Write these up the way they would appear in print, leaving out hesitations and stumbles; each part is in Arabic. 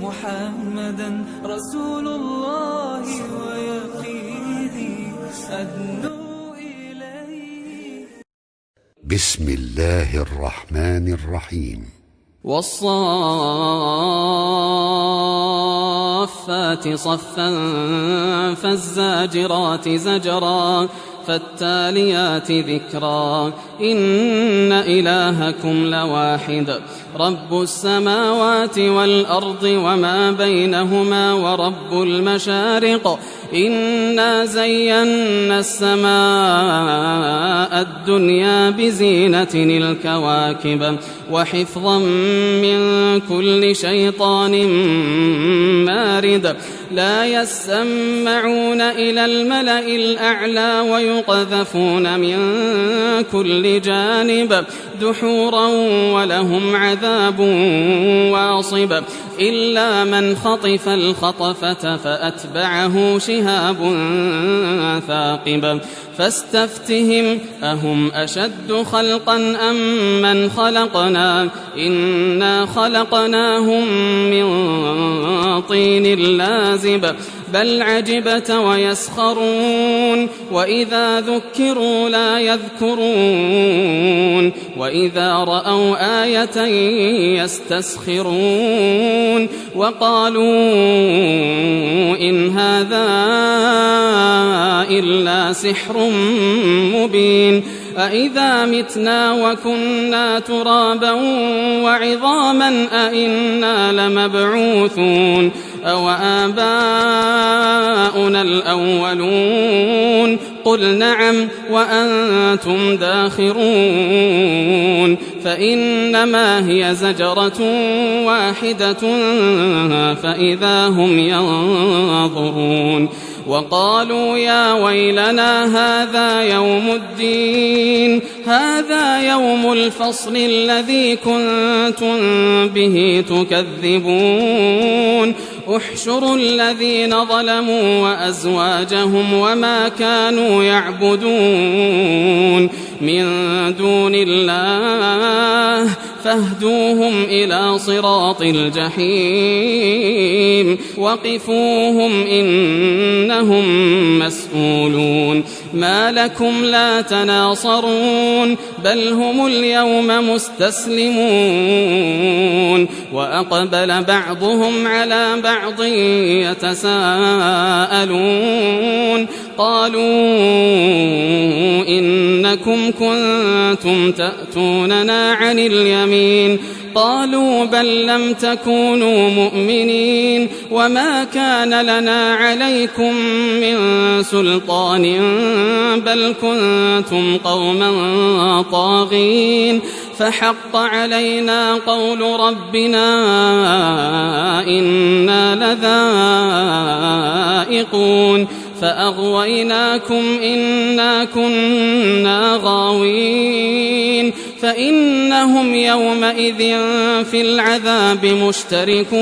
محمدا رسول الله ويقيني أدنو إليه. بسم الله الرحمن الرحيم. والصافات صفا فالزاجرات زجرا فالتاليات ذكرا إن إلهكم لواحد رب السماوات والأرض وما بينهما ورب المشارق إنا زينا السماء الدنيا بزينة الكواكب وحفظا من كل شيطان مارد لا يسمعون إلى الملأ الأعلى ويقذفون من كل جانب دحورا ولهم عذاب واصب إلا من خطف الخطفة فأتبعه شهاب ثاقب فاستفتهم أهم أشد خلقا أم من خلقنا إنا خلقناهم من طين لازب بل عجبت ويسخرون وإذا ذكروا لا يذكرون وإذا رأوا آية يستسخرون وقالوا إن هذا إلا سحر مبين أإذا متنا وكنا ترابا وعظاما أإنا لمبعوثون أو آباؤنا الأولون قل نعم وأنتم داخرون فإنما هي زجرة واحدة فإذا هم ينظرون وقالوا يا ويلنا هذا يوم الدين هذا يوم الفصل الذي كنتم به تكذبون احشروا الذين ظلموا وأزواجهم وما كانوا يعبدون من دون الله فاهدوهم إلى صراط الجحيم وقفوهم إنهم مسؤولون ما لكم لا تناصرون بل هم اليوم مستسلمون وأقبل بعضهم على بعض يتساءلون قالوا إنكم كنتم تأتوننا عن اليمين قالوا بل لم تكونوا مؤمنين وما كان لنا عليكم من سلطان بل كنتم قوما طاغين فحق علينا قول ربنا إنا لذائقون فأغويناكم إنا كنا غاوين فإنهم يومئذ في العذاب مشتركون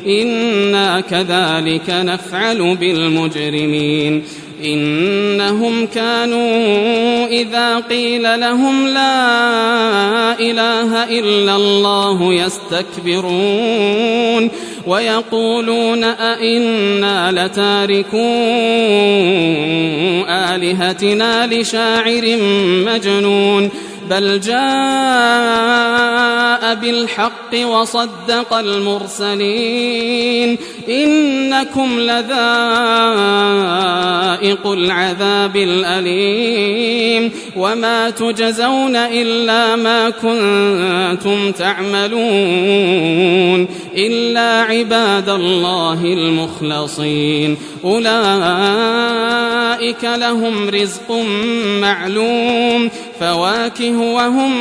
إنا كذلك نفعل بالمجرمين إنهم كانوا إذا قيل لهم لا إله إلا الله يستكبرون ويقولون أئنا لتاركو آلهتنا لشاعر مجنون بل جاء بالحق وصدق المرسلين إنكم لذائق العذاب الأليم وما تجزون إلا ما كنتم تعملون إلا عباد الله المخلصين أولئك لهم رزق معلوم فواكه وهم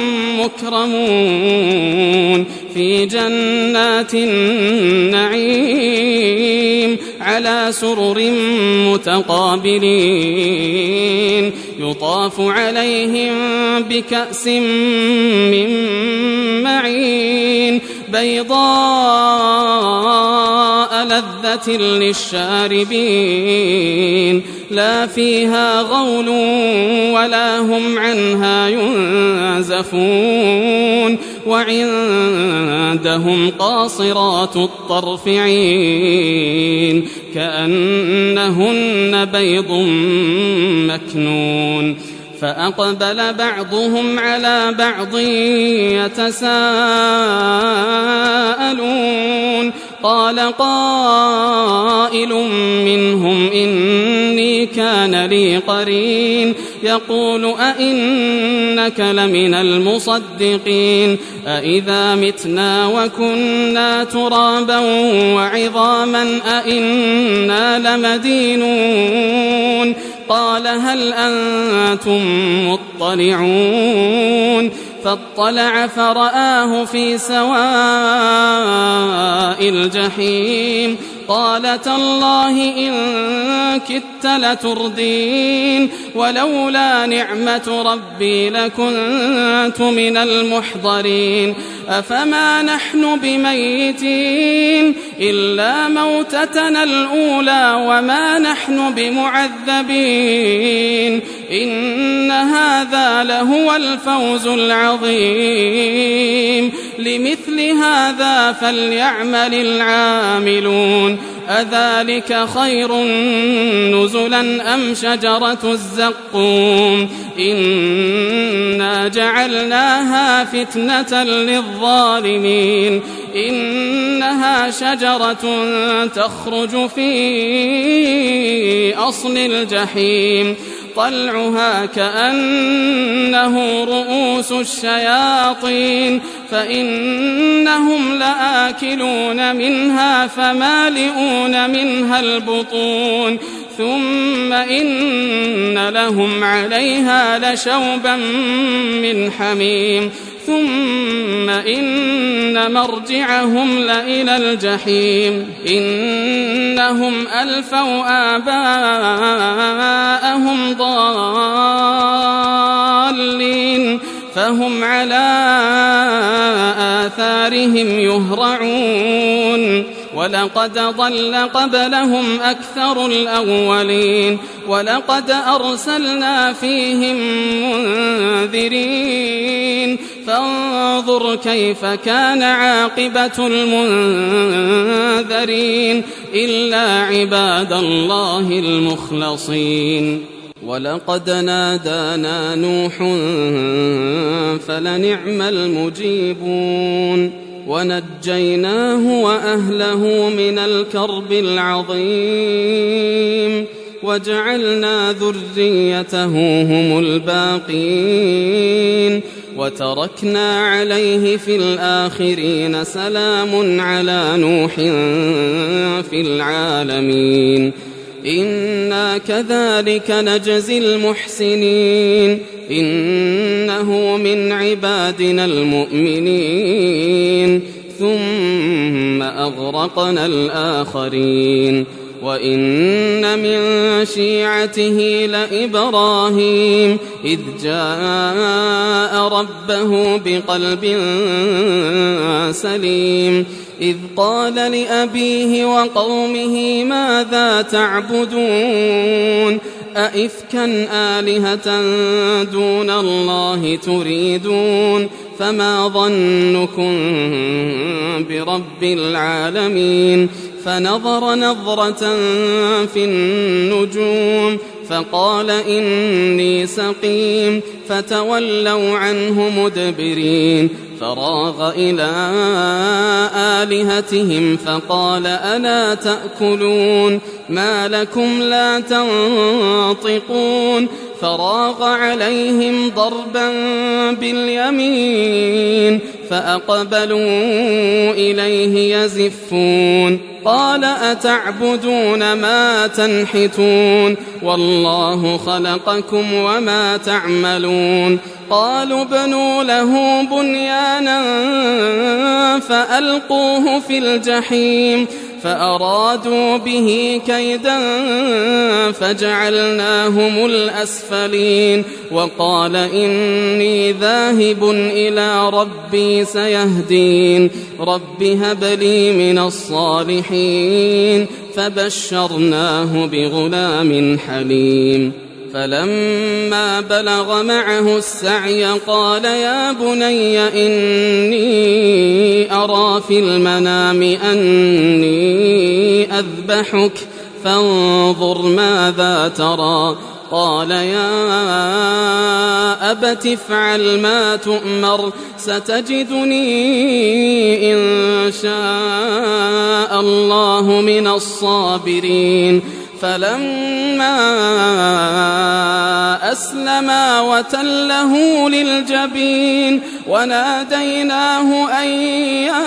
مكرمون في جنات النعيم على سرر متقابلين يطاف عليهم بكأس من معين بيضاء لذة للشاربين لا فيها غول ولا هم عنها ينزفون وعندهم قاصرات الطرف عين كأنهن بيض مكنون فأقبل بعضهم على بعض يتساءلون قال قائل منهم إني كان لي قرين يقول أئنك لمن المصدقين أئذا متنا وكنا ترابا وعظاما أئنا لمدينون قال هل أنتم مطلعون فاطلع فرآه في سواء الجحيم قال تالله إن كدت لتردين ولولا نعمة ربي لكنت من المحضرين أفما نحن بميتين إلا موتتنا الأولى وما نحن بمعذبين إن هذا لهو الفوز العظيم لمثل هذا فليعمل العاملون أذلك خير نزلا أم شجرة الزقوم إنا جعلناها فتنة للظالمين إنها شجرة تخرج في أصل الجحيم طلعها كأنه رؤوس الشياطين فإنهم لآكلون منها فمالئون منها البطون ثم إن لهم عليها لشوبا من حميم ثم إن مرجعهم لإلى الجحيم إنهم ألفوا آباءهم ضالين فهم على آثارهم يهرعون ولقد ضل قبلهم أكثر الأولين ولقد أرسلنا فيهم منذرين فانظر كيف كان عاقبة المنذرين إلا عباد الله المخلصين ولقد نادانا نوح فلنعم المجيبون ونجيناه وأهله من الكرب العظيم وجعلنا ذريته هم الباقين وتركنا عليه في الآخرين سلام على نوح في العالمين إنا كذلك نجزي المحسنين إنه من عبادنا المؤمنين ثم أغرقنا الآخرين وإن من شيعته لإبراهيم إذ جاء ربه بقلب سليم إذ قال لأبيه وقومه ماذا تعبدون أئفكا آلهة دون الله تريدون فما ظنكم برب العالمين فنظر نظرة في النجوم فقال إني سقيم فتولوا عنه مدبرين فراغ إلى آلهتهم فقال ألا تأكلون ما لكم لا تنطقون فراغ عليهم ضربا باليمين فأقبلوا إليه يزفون قال أتعبدون ما تنحتون والله خلقكم وما تعملون قالوا ابنوا له بنيانا فألقوه في الجحيم فأرادوا به كيدا فجعلناهم الأسفلين وقال إني ذاهب إلى ربي سيهدين رب هب لي من الصالحين فبشرناه بغلام حليم فلما بلغ معه السعي قال يا بني إني أرى في المنام أني أذبحك فانظر ماذا ترى قال يا أبت افعل ما تؤمر ستجدني إن شاء الله من الصابرين فلما أسلما وتله للجبين وناديناه أن يا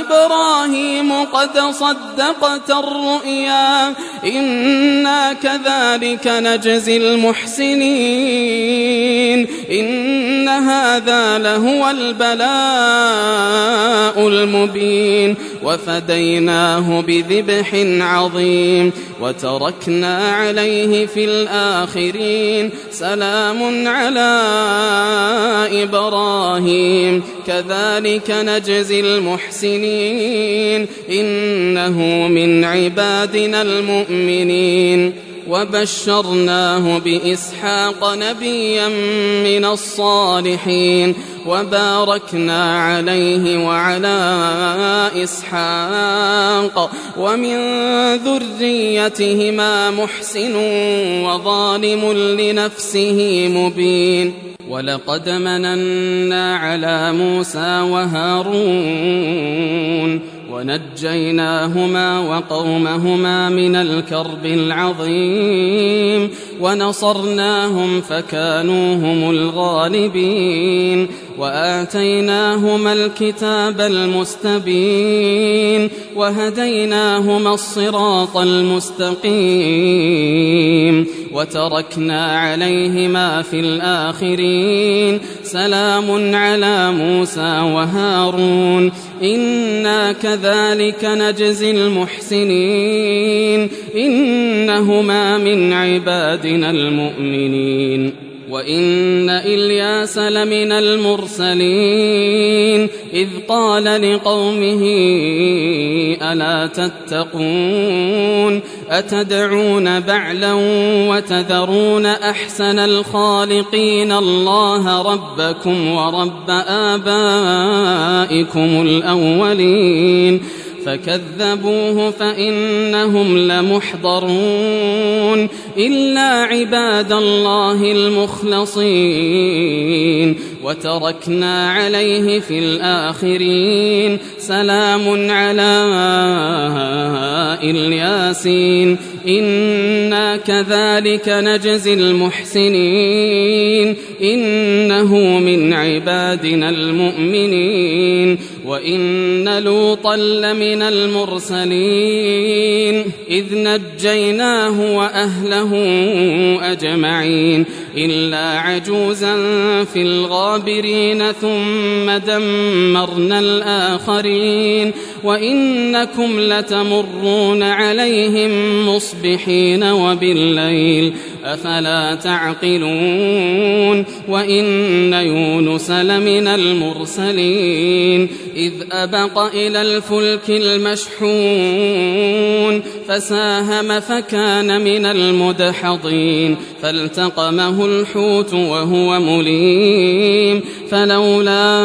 إبراهيم قد صدقت الرؤيا إنا كذلك نجزي المحسنين إن هذا لهو البلاء المبين وفديناه بذبح عظيم وتركنا عليه في الآخرين سلام على إبراهيم كذلك نجزي المحسنين إنه من عبادنا المؤمنين وبشرناه بإسحاق نبيا من الصالحين وباركنا عليه وعلى إسحاق ومن ذريتهما محسن وظالم لنفسه مبين ولقد مننا على موسى وهارون ونجيناهما وقومهما من الكرب العظيم ونصرناهم فكانوا هم الغالبين وآتيناهما الكتاب المستبين وهديناهما الصراط المستقيم وتركنا عليهما في الآخرين سلام على موسى وهارون إنا كذلك نجزي المحسنين إنهما من عبادنا المؤمنين وإن إلياس لمن المرسلين إذ قال لقومه ألا تتقون أتدعون بعلا وتذرون أحسن الخالقين الله ربكم ورب آبائكم الأولين فكذبوه فإنهم لمحضرون إلا عباد الله المخلصين وتركنا عليه في الآخرين سلام على الياسين إنا كذلك نجزي المحسنين إنه من عبادنا المؤمنين وإن لوطا لمن المرسلين إذ نجيناه وأهله أجمعين إلا عجوزا في الغابرين ثم دمرنا الآخرين وإنكم لتمرون عليهم مصبحين وبالليل أفلا تعقلون وإن يونس لمن المرسلين إذ أبق إلى الفلك المشحون فساهم فكان من المدحضين فالتقمه الحوت وهو مليم فلولا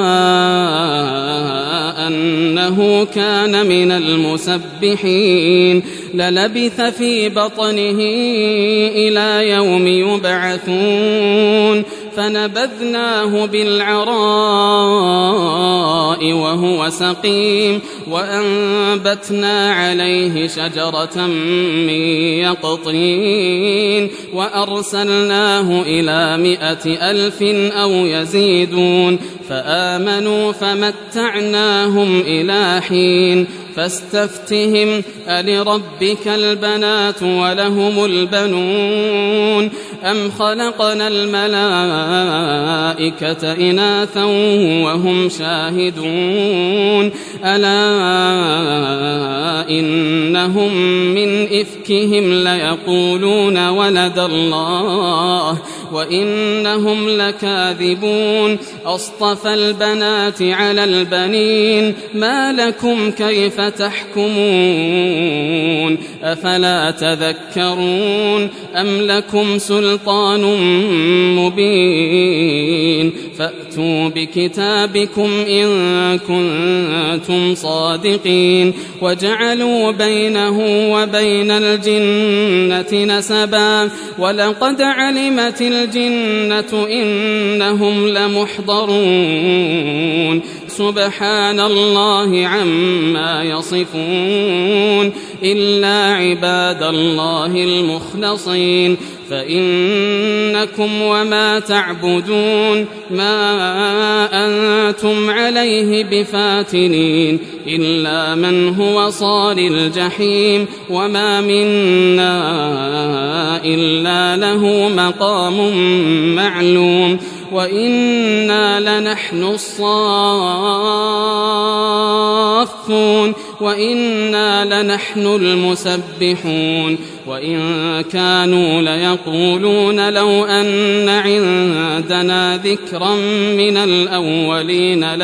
أنه كان من المسبحين للبث في بطنه إلى يوم يبعثون فنبذناه بالعراء وهو سقيم وأنبتنا عليه شجرة من يقطين وأرسلناه إلى 100,000 أو يزيدون فآمنوا فمتعناهم إلى حين فاستفتهم ألربك البنات ولهم البنون أم خلقنا الملائكة إناثا وهم شاهدون ألا إنهم من إفكهم ليقولون ولد الله وإنهم لكاذبون أصطفى البنات على البنين ما لكم كيف تحكمون أفلا تذكرون أم لكم سلطان مبين فأتوا بكتابكم إن كنتم صادقين وجعلوا بينه وبين الجنة نسبا ولقد علمت الجنة إنهم لمحضرون سبحان الله عما يصفون إلا عباد الله المخلصين فإنكم وما تعبدون ما أنتم عليه بفاتنين إلا من هو صال الجحيم وما منا إلا له مقام معلوم وإنا لنحن الصافون وإنا لنحن المسبحون وإن كانوا ليقولون لو أن عندنا ذكرا من الأولين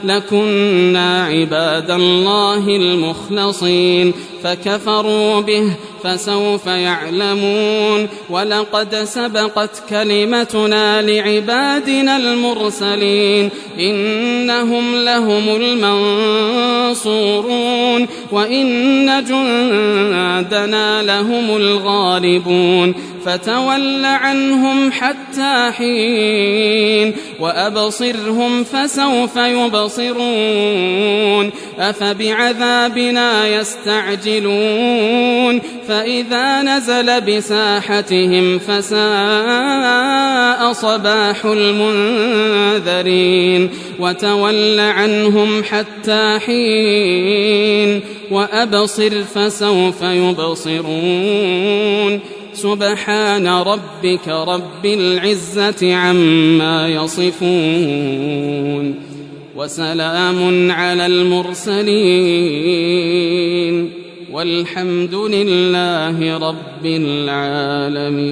لكنا عباد الله المخلصين فكفروا به فسوف يعلمون ولقد سبقت كلمتنا لعبادنا المرسلين إنهم لهم المنصورون وإن جندنا لهم الغالبون فتول عنهم حتى حين وأبصرهم فسوف يبصرون أفبعذابنا يستعجلون فإذا نزل بساحتهم فساء صباح المنذرين وتول عنهم حتى حين وأبصر فسوف يبصرون سبحان ربك رب العزة عما يصفون وسلام على المرسلين والحمد لله رب العالمين.